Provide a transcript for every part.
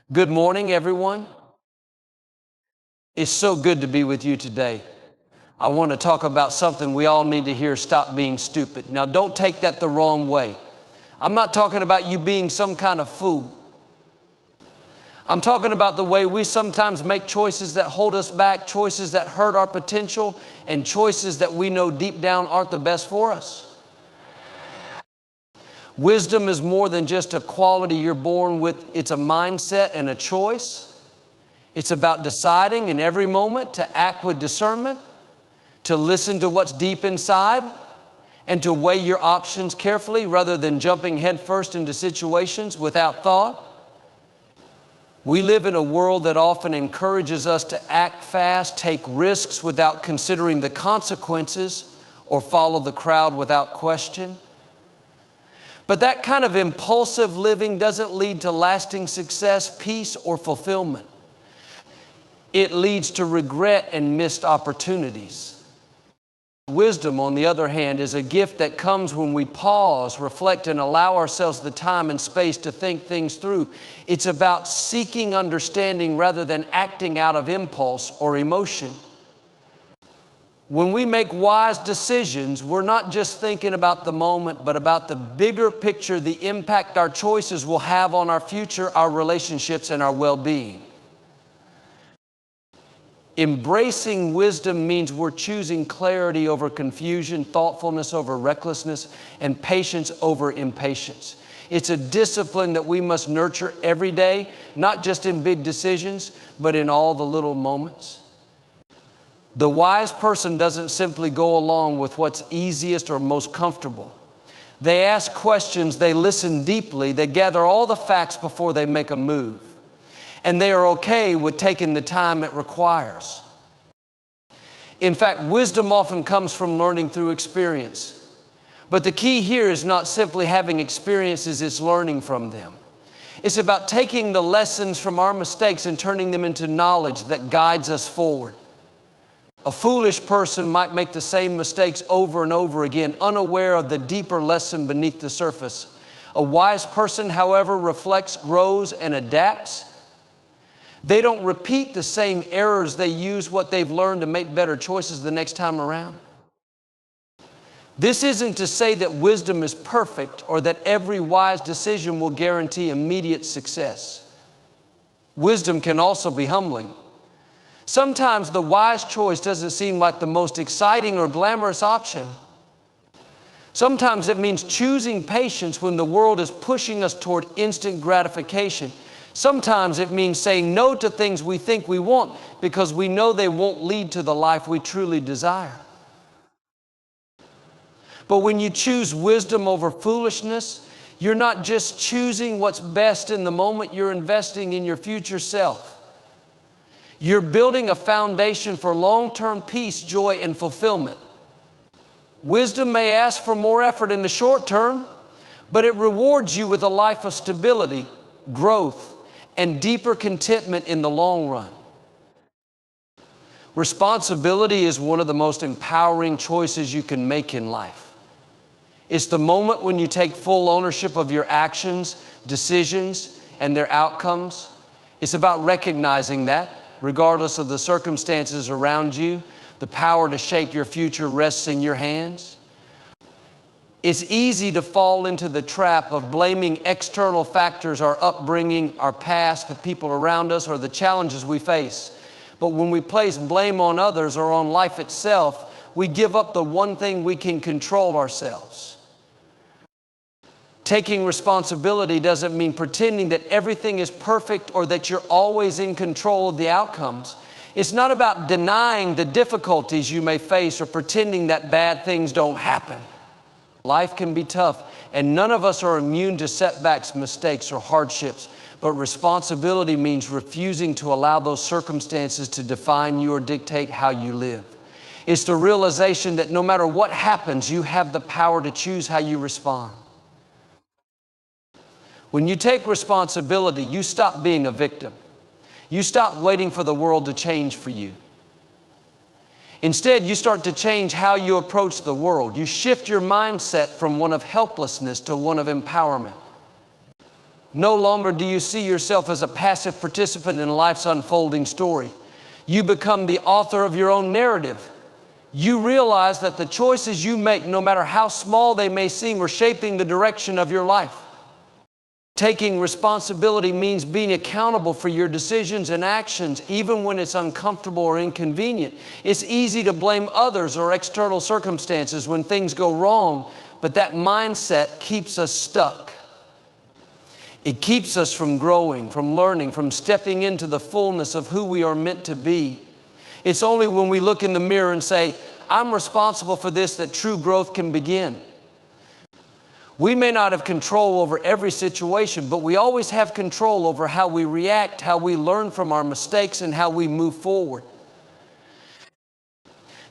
Good morning, everyone. It's so good to be with you today. I want to talk about something we all need to hear: stop being stupid. Now, don't take that the wrong way. I'm not talking about you being some kind of fool. I'm talking about the way we sometimes make choices that hold us back, choices that hurt our potential, and choices that we know deep down aren't the best for us. Wisdom is more than just a quality you're born with. It's a mindset and a choice. It's about deciding in every moment to act with discernment, to listen to what's deep inside, and to weigh your options carefully rather than jumping headfirst into situations without thought. We live in a world that often encourages us to act fast, take risks without considering the consequences, or follow the crowd without question. But that kind of impulsive living doesn't lead to lasting success, peace, or fulfillment. It leads to regret and missed opportunities. Wisdom, on the other hand, is a gift that comes when we pause, reflect, and allow ourselves the time and space to think things through. It's about seeking understanding rather than acting out of impulse or emotion. When we make wise decisions, we're not just thinking about the moment, but about the bigger picture, the impact our choices will have on our future, our relationships, and our well-being. Embracing wisdom means we're choosing clarity over confusion, thoughtfulness over recklessness, and patience over impatience. It's a discipline that we must nurture every day, not just in big decisions, but in all the little moments. The wise person doesn't simply go along with what's easiest or most comfortable. They ask questions, they listen deeply, they gather all the facts before they make a move. And they are okay with taking the time it requires. In fact, wisdom often comes from learning through experience. But the key here is not simply having experiences, it's learning from them. It's about taking the lessons from our mistakes and turning them into knowledge that guides us forward. A foolish person might make the same mistakes over and over again, unaware of the deeper lesson beneath the surface. A wise person, however, reflects, grows, and adapts. They don't repeat the same errors. They use what they've learned to make better choices the next time around. This isn't to say that wisdom is perfect or that every wise decision will guarantee immediate success. Wisdom can also be humbling. Sometimes the wise choice doesn't seem like the most exciting or glamorous option. Sometimes it means choosing patience when the world is pushing us toward instant gratification. Sometimes it means saying no to things we think we want because we know they won't lead to the life we truly desire. But when you choose wisdom over foolishness, you're not just choosing what's best in the moment, you're investing in your future self. You're building a foundation for long-term peace, joy, and fulfillment. Wisdom may ask for more effort in the short term, but it rewards you with a life of stability, growth, and deeper contentment in the long run. Responsibility is one of the most empowering choices you can make in life. It's the moment when you take full ownership of your actions, decisions, and their outcomes. It's about recognizing that, regardless of the circumstances around you, the power to shape your future rests in your hands. It's easy to fall into the trap of blaming external factors, our upbringing, our past, the people around us, or the challenges we face. But when we place blame on others or on life itself, we give up the one thing we can control: ourselves. Taking responsibility doesn't mean pretending that everything is perfect or that you're always in control of the outcomes. It's not about denying the difficulties you may face or pretending that bad things don't happen. Life can be tough, and none of us are immune to setbacks, mistakes, or hardships. But responsibility means refusing to allow those circumstances to define you or dictate how you live. It's the realization that no matter what happens, you have the power to choose how you respond. When you take responsibility, you stop being a victim. You stop waiting for the world to change for you. Instead, you start to change how you approach the world. You shift your mindset from one of helplessness to one of empowerment. No longer do you see yourself as a passive participant in life's unfolding story. You become the author of your own narrative. You realize that the choices you make, no matter how small they may seem, are shaping the direction of your life. Taking responsibility means being accountable for your decisions and actions, even when it's uncomfortable or inconvenient. It's easy to blame others or external circumstances when things go wrong, but that mindset keeps us stuck. It keeps us from growing, from learning, from stepping into the fullness of who we are meant to be. It's only when we look in the mirror and say, I'm responsible for this, that true growth can begin. We may not have control over every situation, but we always have control over how we react, how we learn from our mistakes, and how we move forward.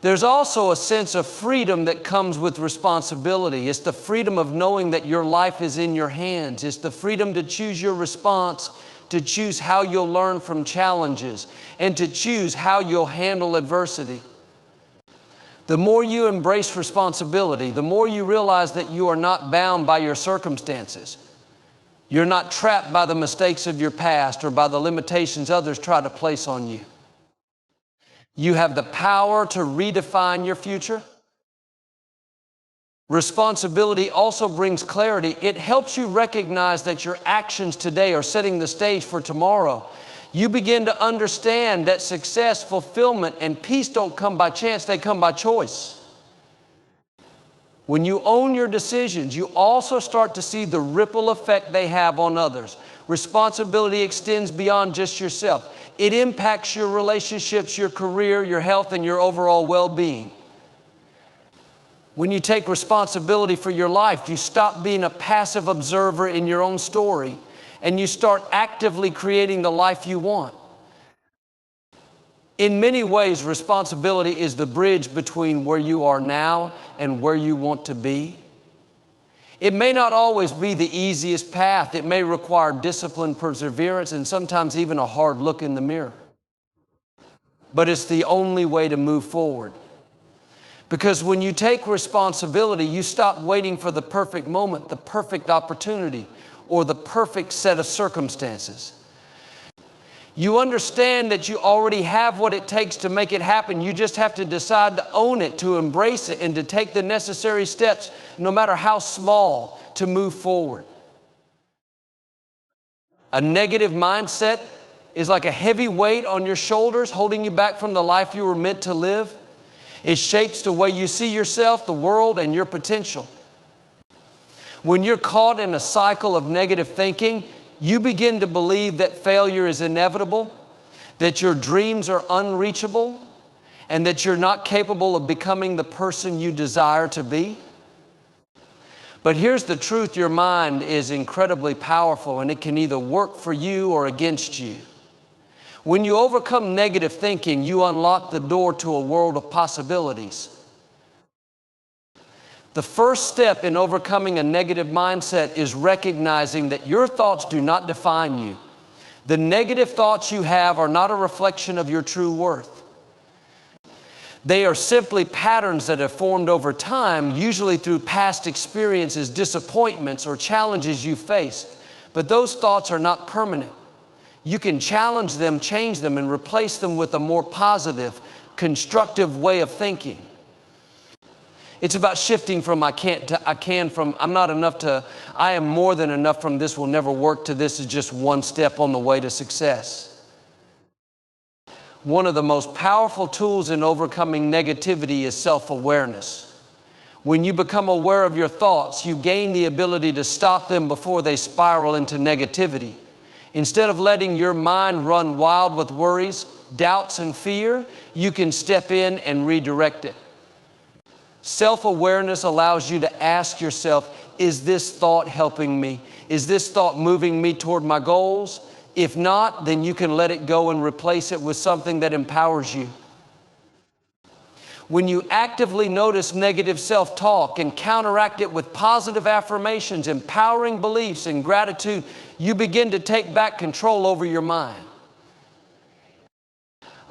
There's also a sense of freedom that comes with responsibility. It's the freedom of knowing that your life is in your hands. It's the freedom to choose your response, to choose how you'll learn from challenges, and to choose how you'll handle adversity. The more you embrace responsibility, the more you realize that you are not bound by your circumstances. You're not trapped by the mistakes of your past or by the limitations others try to place on you. You have the power to redefine your future. Responsibility also brings clarity. It helps you recognize that your actions today are setting the stage for tomorrow. You begin to understand that success, fulfillment, and peace don't come by chance, they come by choice. When you own your decisions, you also start to see the ripple effect they have on others. Responsibility extends beyond just yourself. It impacts your relationships, your career, your health, and your overall well-being. When you take responsibility for your life, you stop being a passive observer in your own story, and you start actively creating the life you want. In many ways, responsibility is the bridge between where you are now and where you want to be. It may not always be the easiest path. It may require discipline, perseverance, and sometimes even a hard look in the mirror. But it's the only way to move forward. Because when you take responsibility, you stop waiting for the perfect moment, the perfect opportunity, or the perfect set of circumstances. You understand that you already have what it takes to make it happen. You just have to decide to own it, to embrace it, and to take the necessary steps, no matter how small, to move forward. A negative mindset is like a heavy weight on your shoulders, holding you back from the life you were meant to live. It shapes the way you see yourself, the world, and your potential. When you're caught in a cycle of negative thinking, you begin to believe that failure is inevitable, that your dreams are unreachable, and that you're not capable of becoming the person you desire to be. But here's the truth: your mind is incredibly powerful, and it can either work for you or against you. When you overcome negative thinking, you unlock the door to a world of possibilities. The first step in overcoming a negative mindset is recognizing that your thoughts do not define you. The negative thoughts you have are not a reflection of your true worth. They are simply patterns that have formed over time, usually through past experiences, disappointments, or challenges you faced. But those thoughts are not permanent. You can challenge them, change them, and replace them with a more positive, constructive way of thinking. It's about shifting from I can't to I can, from I'm not enough to I am more than enough, from this will never work to this is just one step on the way to success. One of the most powerful tools in overcoming negativity is self-awareness. When you become aware of your thoughts, you gain the ability to stop them before they spiral into negativity. Instead of letting your mind run wild with worries, doubts, and fear, you can step in and redirect it. Self-awareness allows you to ask yourself, is this thought helping me? Is this thought moving me toward my goals? If not, then you can let it go and replace it with something that empowers you. When you actively notice negative self-talk and counteract it with positive affirmations, empowering beliefs, and gratitude, you begin to take back control over your mind.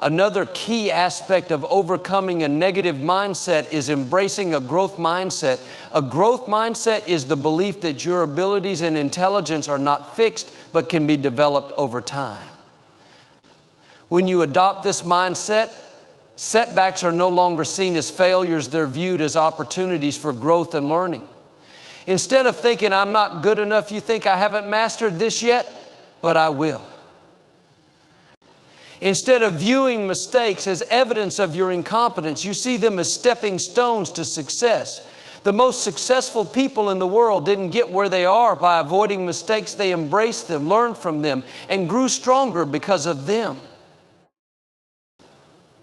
Another key aspect of overcoming a negative mindset is embracing a growth mindset. A growth mindset is the belief that your abilities and intelligence are not fixed, but can be developed over time. When you adopt this mindset, setbacks are no longer seen as failures, they're viewed as opportunities for growth and learning. Instead of thinking, I'm not good enough, you think, I haven't mastered this yet, but I will. Instead of viewing mistakes as evidence of your incompetence, you see them as stepping stones to success. The most successful people in the world didn't get where they are by avoiding mistakes. They embraced them, learned from them, and grew stronger because of them.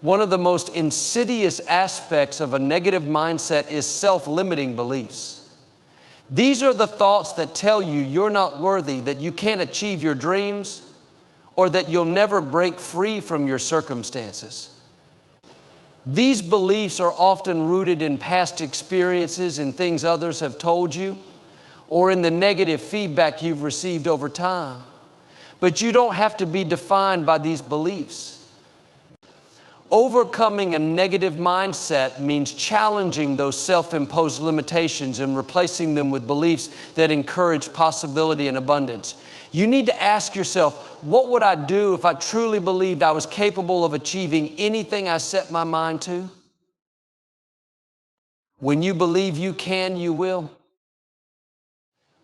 One of the most insidious aspects of a negative mindset is self-limiting beliefs. These are the thoughts that tell you you're not worthy, that you can't achieve your dreams, or that you'll never break free from your circumstances. These beliefs are often rooted in past experiences and things others have told you, or in the negative feedback you've received over time. But you don't have to be defined by these beliefs. Overcoming a negative mindset means challenging those self-imposed limitations and replacing them with beliefs that encourage possibility and abundance. You need to ask yourself, what would I do if I truly believed I was capable of achieving anything I set my mind to? When you believe you can, you will.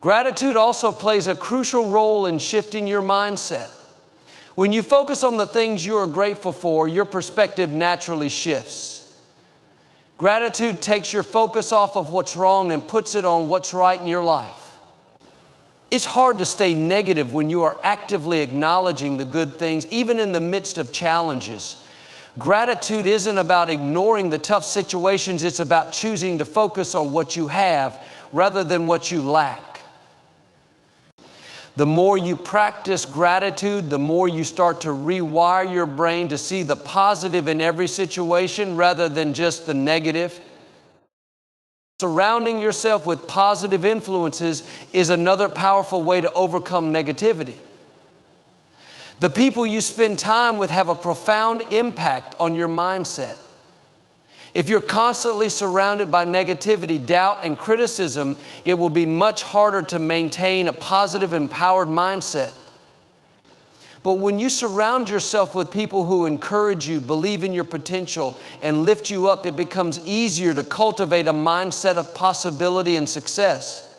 Gratitude also plays a crucial role in shifting your mindset. When you focus on the things you are grateful for, your perspective naturally shifts. Gratitude takes your focus off of what's wrong and puts it on what's right in your life. It's hard to stay negative when you are actively acknowledging the good things, even in the midst of challenges. Gratitude isn't about ignoring the tough situations, it's about choosing to focus on what you have rather than what you lack. The more you practice gratitude, the more you start to rewire your brain to see the positive in every situation rather than just the negative. Surrounding yourself with positive influences is another powerful way to overcome negativity. The people you spend time with have a profound impact on your mindset. If you're constantly surrounded by negativity, doubt, and criticism, it will be much harder to maintain a positive, empowered mindset. But when you surround yourself with people who encourage you, believe in your potential, and lift you up, it becomes easier to cultivate a mindset of possibility and success.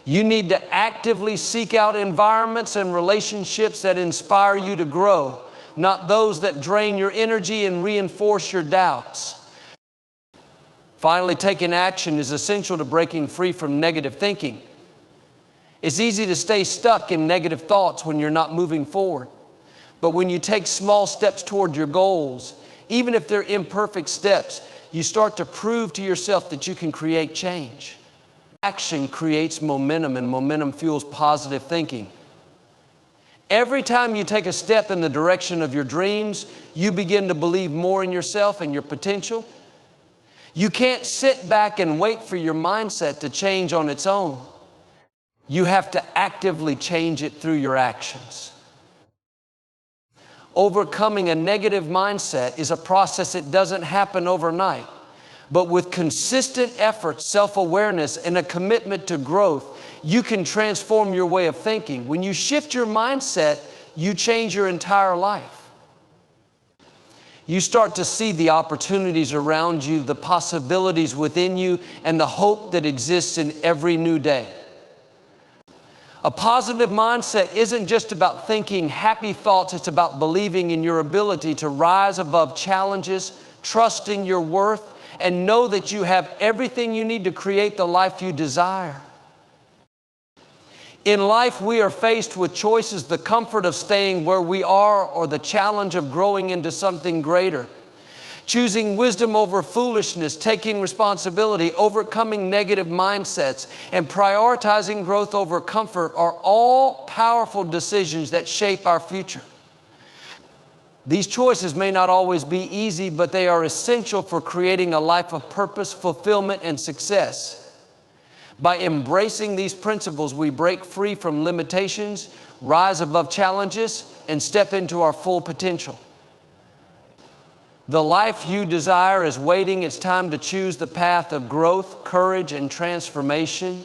You need to actively seek out environments and relationships that inspire you to grow, not those that drain your energy and reinforce your doubts. Finally, taking action is essential to breaking free from negative thinking. It's easy to stay stuck in negative thoughts when you're not moving forward. But when you take small steps toward your goals, even if they're imperfect steps, you start to prove to yourself that you can create change. Action creates momentum, and momentum fuels positive thinking. Every time you take a step in the direction of your dreams, you begin to believe more in yourself and your potential. You can't sit back and wait for your mindset to change on its own. You have to actively change it through your actions. Overcoming a negative mindset is a process that doesn't happen overnight. But with consistent effort, self-awareness, and a commitment to growth, you can transform your way of thinking. When you shift your mindset, you change your entire life. You start to see the opportunities around you, the possibilities within you, and the hope that exists in every new day. A positive mindset isn't just about thinking happy thoughts, it's about believing in your ability to rise above challenges, trusting your worth, and know that you have everything you need to create the life you desire. In life, we are faced with choices: the comfort of staying where we are or the challenge of growing into something greater. Choosing wisdom over foolishness, taking responsibility, overcoming negative mindsets, and prioritizing growth over comfort are all powerful decisions that shape our future. These choices may not always be easy, but they are essential for creating a life of purpose, fulfillment, and success. By embracing these principles, we break free from limitations, rise above challenges, and step into our full potential. The life you desire is waiting. It's time to choose the path of growth, courage, and transformation.